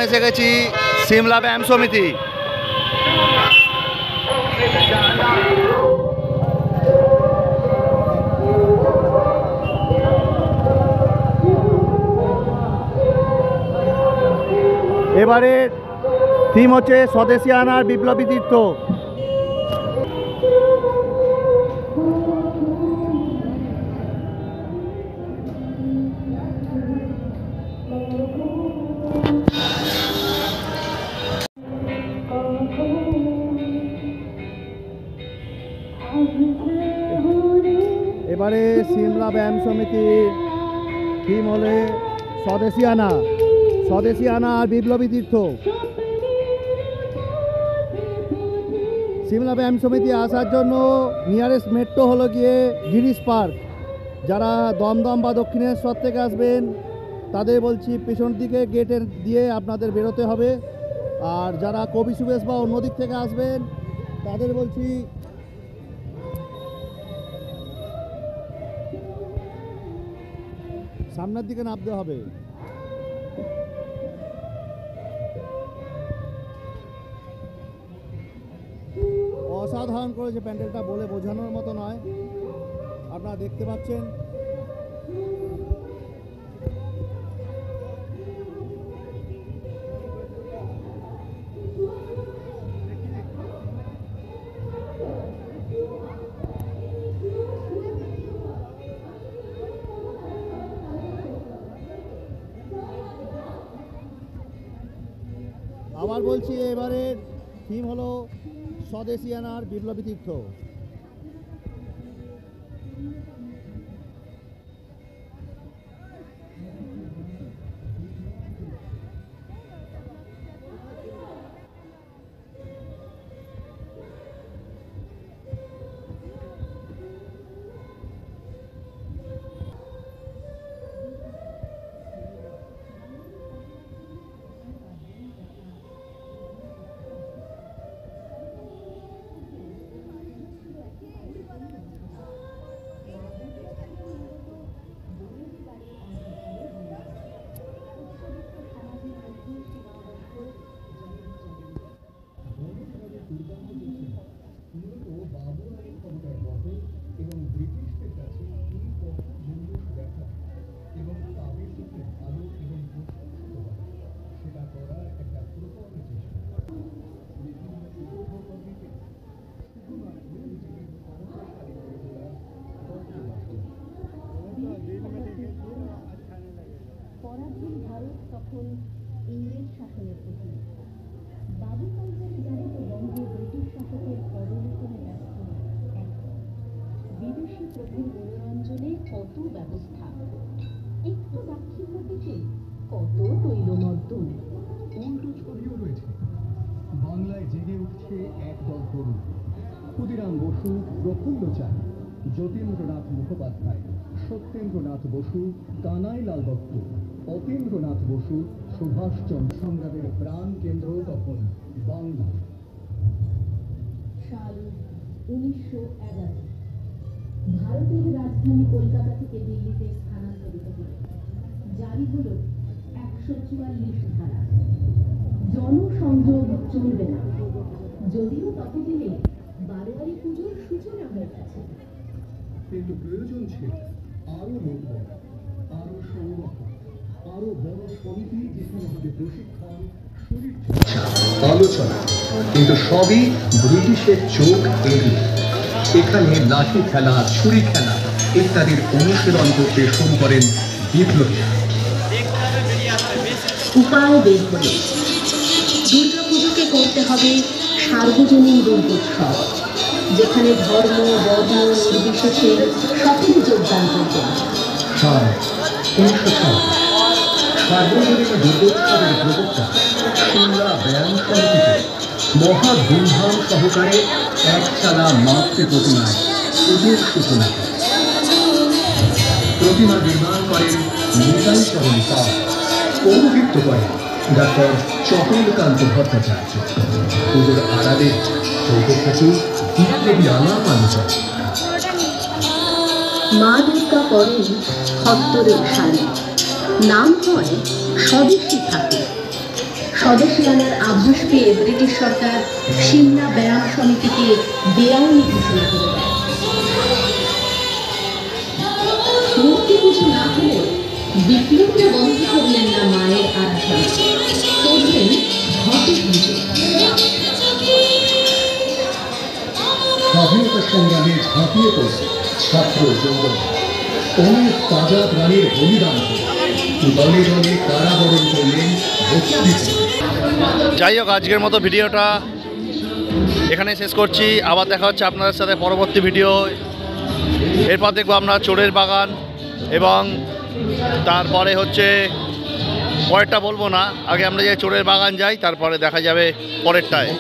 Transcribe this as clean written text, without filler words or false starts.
এসে গেছি সিমলা ব্যায়াম সমিতি। এবারে থিম হচ্ছে স্বদেশী আনার বিপ্লবী তীর্থ। এবারে সিমলা ব্যায়াম সমিতির থিম হলে স্বদেশী আনা আর বিপ্লবী তীর্থ। সিমলা ব্যায়াম সমিতি আসার জন্য নিয়ারেস্ট মেট্রো হলো গিয়ে গিরিশ পার্ক। যারা দমদম বা দক্ষিণেশ্বর থেকে আসবেন তাদের বলছি পেছন দিকে গেটের দিয়ে আপনাদের বেরোতে হবে। আর যারা কবি সুবেশ বা অন্য দিক থেকে আসবেন তাদের বলছি সামনের দিকে নামতে হবে। অসাধারণ করেছে প্যান্ডেলটা, বলে বোঝানোর মতো নয়। আপনারা দেখতে পাচ্ছেন আবার বলছি এবারের থিম হলো স্বদেশী আনার বিপ্লবী তীর্থ। পরাধীন ভারত তখন ইংরেজ শাসনের অধীন। বাবু সরকারি জানিত বঙ্গে ব্রিটিশ শাসকের পদলেখনে ব্যস্ত বিদেশি প্রভুর মনোরঞ্জনে কত ব্যবস্থা, একটু দাক্ষিণ্যে কত তৈলমর্দন। উল্টো ছবিও রয়েছে। বাংলায় জেগে উঠছে একদল তরুণ, ক্ষুদিরাম বসু, প্রফুল্ল চাঁদ, যতীন্দ্রনাথ মুখোপাধ্যায়, সত্যেন্দ্রনাথ বসু, কানাইলাল দত্ত, অতীন্দ্রনাথ বসু, সুভাষচন্দ্র। সংগ্রামের প্রাণ কেন্দ্র তখন বাংলা। সাল 1911। ভারতের রাজধানী কলকাতা থেকে দিল্লিতে স্থানান্তরিত হল। জারি হল 144 ধারা। জনসংযোগ চলবে না, যদিও ততদিনে বারোয়ারি পুজোর সূচনা হয়ে গেছে। কিন্তু প্রয়োজন ছিল আরো লোকবল, আরো সংগঠন, আরো বড় সমিতি যেখানে হবে প্রশিক্ষণ, শরীরচর্চা, আলোচনা। কিন্তু সবই ব্রিটিশের চোখ এড়িয়ে। এখানে লাঠি খেলা, ছুরি খেলা ইত্যাদির অনুশীলন করতে শুরু করেন বিপ্লবীরা। উপায় বের হল, দুর্গাপুজোকে করতে হবে সার্বজনীন দুর্গোৎসব, যেখানে ধর্ম বর্ণ নির্বিশেষে সকলে যোগদান করবেন। সাল 1906 সার্বজনীন দুর্গোৎসবের প্রবক্তা সিমলা ব্যায়াম সমিতিতে মহা ধুমধাম সহকারে একচালা মাতৃ প্রতিমায় পুজোর সূচনা। প্রতিমা নির্মাণ করেন নিতাই চরণ পাল, পৌরোহিত্য করেন ডাক্তার চটলকান্ত ভট্টাচার্য। পুজোর আড়ালে চৌকোঠাটি বিপ্লবী আলাপ আলোচনা। মা দুর্গা পরেন খদ্দরের শাড়ি, নাম হয় স্বদেশী ঠাকুর। স্বদেশী আনার আভাস পেয়ে ব্রিটিশ সরকার সিমলা ব্যায়াম সমিতিকে বেআইনি ঘোষণা করে দেয়। মূর্তি পুজো না হলেও বিপ্লবীরা বন্ধ করলেন না মায়ের আরাধনা, করলেন ঘটে পুজো। স্বাধীনতা সংগ্রামে ঝাঁপিয়ে পড়ে ছাত্র যৌবন অনেক তাজা প্রাণীর বলিদান করে দলে দলে কারাবরণ করলেন ভক্তিতে। যাই হোক, আজকের মতো ভিডিওটা এখানে শেষ করছি। আবার দেখা হচ্ছে আপনাদের সাথে পরবর্তী ভিডিও। এরপর দেখবো আমরা চোরের বাগান, এবং তারপরে হচ্ছে পরেরটা বলবো না, আগে আমরা যে চোরের বাগান যাই, তারপরে দেখা যাবে পরেরটায়।